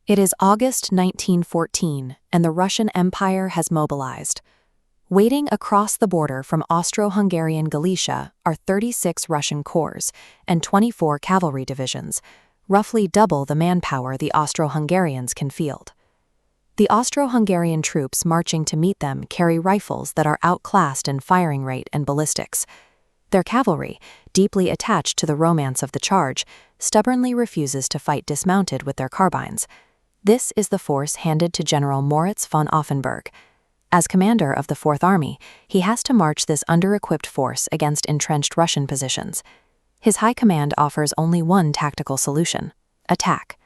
It is August 1914, and the Russian Empire has mobilized. Waiting across the border from Austro-Hungarian Galicia are 36 Russian corps and 24 cavalry divisions, roughly double the manpower the Austro-Hungarians can field. The Austro-Hungarian troops marching to meet them carry rifles that are outclassed in firing rate and ballistics. Their cavalry, deeply attached to the romance of the charge, stubbornly refuses to fight dismounted with their carbines. This is the force handed to General Moritz von Auffenberg. As commander of the Fourth Army, he has to march this under-equipped force against entrenched Russian positions. His high command offers only one tactical solution: attack.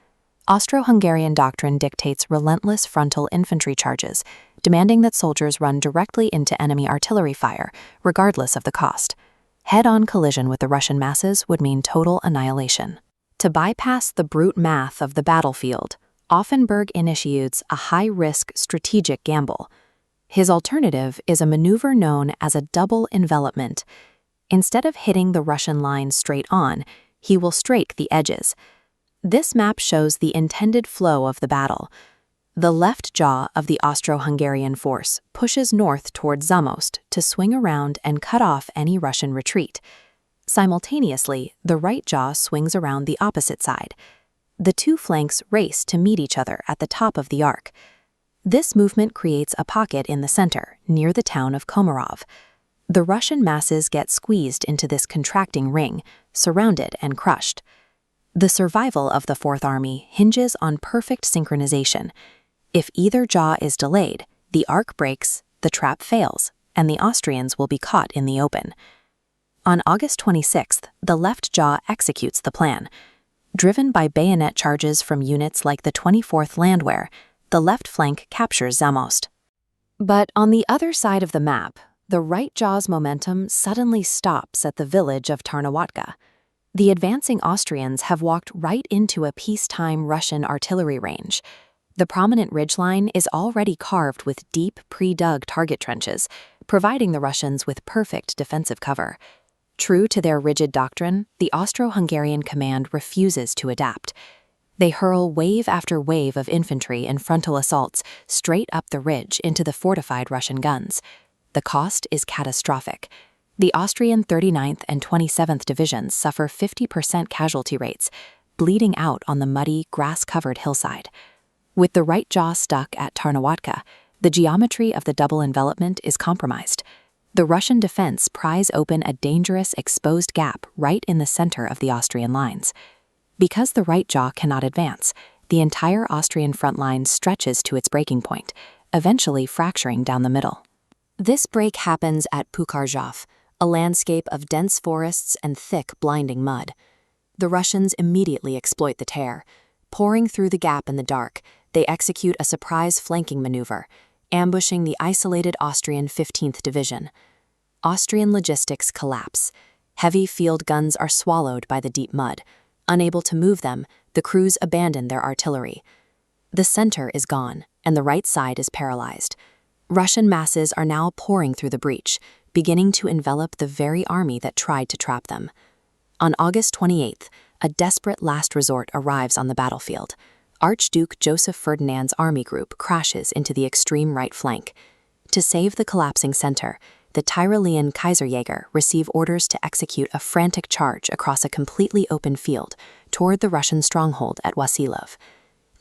Austro-Hungarian doctrine dictates relentless frontal infantry charges, demanding that soldiers run directly into enemy artillery fire, regardless of the cost. Head-on collision with the Russian masses would mean total annihilation. To bypass the brute math of the battlefield, Auffenberg initiates a high-risk strategic gamble. His alternative is a maneuver known as a double-envelopment. Instead of hitting the Russian line straight on, he will strake the edges. This map shows the intended flow of the battle. The left jaw of the Austro-Hungarian force pushes north toward Zamość to swing around and cut off any Russian retreat. Simultaneously, the right jaw swings around the opposite side. The two flanks race to meet each other at the top of the arc. This movement creates a pocket in the center, near the town of Komarów. The Russian masses get squeezed into this contracting ring, surrounded and crushed. The survival of the Fourth Army hinges on perfect synchronization. If either jaw is delayed, the arc breaks, the trap fails, and the Austrians will be caught in the open. On August 26th, the left jaw executes the plan. Driven by bayonet charges from units like the 24th Landwehr, the left flank captures Zamość. But on the other side of the map, the right jaw's momentum suddenly stops at the village of Tarnawatka. The advancing Austrians have walked right into a peacetime Russian artillery range. The prominent ridgeline is already carved with deep, pre-dug target trenches, providing the Russians with perfect defensive cover. True to their rigid doctrine, the Austro-Hungarian command refuses to adapt. They hurl wave after wave of infantry in frontal assaults straight up the ridge into the fortified Russian guns. The cost is catastrophic. The Austrian 39th and 27th Divisions suffer 50% casualty rates, bleeding out on the muddy, grass-covered hillside. With the right jaw stuck at Tarnawatka, the geometry of the double envelopment is compromised. The Russian defense pries open a dangerous exposed gap right in the center of the Austrian lines. Because the right jaw cannot advance, the entire Austrian front line stretches to its breaking point, eventually fracturing down the middle. This break happens at Pukarzów, a landscape of dense forests and thick, blinding mud. The Russians immediately exploit the tear. Pouring through the gap in the dark, they execute a surprise flanking maneuver, ambushing the isolated Austrian 15th Division. Austrian logistics collapse. Heavy field guns are swallowed by the deep mud. Unable to move them, the crews abandon their artillery. The center is gone, and the right side is paralyzed. Russian masses are now pouring through the breach, beginning to envelop the very army that tried to trap them. On August 28th, a desperate last resort arrives on the battlefield. Archduke Joseph Ferdinand's army group crashes into the extreme right flank. To save the collapsing center, the Tyrolean Kaiserjäger receive orders to execute a frantic charge across a completely open field toward the Russian stronghold at Wasylów.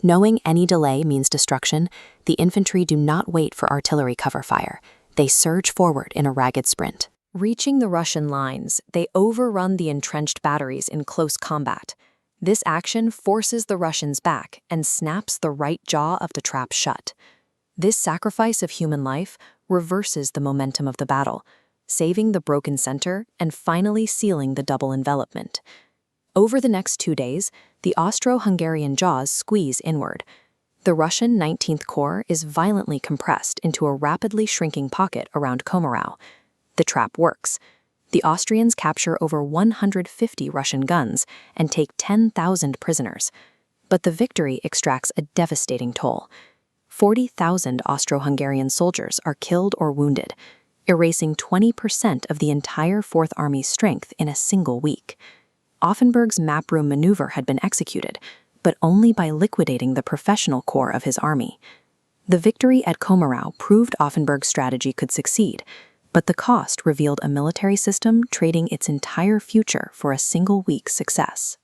Knowing any delay means destruction, the infantry do not wait for artillery cover fire. They surge forward in a ragged sprint. Reaching the Russian lines, they overrun the entrenched batteries in close combat. This action forces the Russians back and snaps the right jaw of the trap shut. This sacrifice of human life reverses the momentum of the battle, saving the broken center and finally sealing the double envelopment. Over the next 2 days, the Austro-Hungarian jaws squeeze inward. The Russian 19th Corps is violently compressed into a rapidly shrinking pocket around Komarów. The trap works. The Austrians capture over 150 Russian guns and take 10,000 prisoners. But the victory extracts a devastating toll. 40,000 Austro-Hungarian soldiers are killed or wounded, erasing 20% of the entire Fourth Army's strength in a single week. Auffenberg's map room maneuver had been executed, but but only by liquidating the professional core of his army. The victory at Komarów proved Auffenberg's strategy could succeed, but the cost revealed a military system trading its entire future for a single week's success.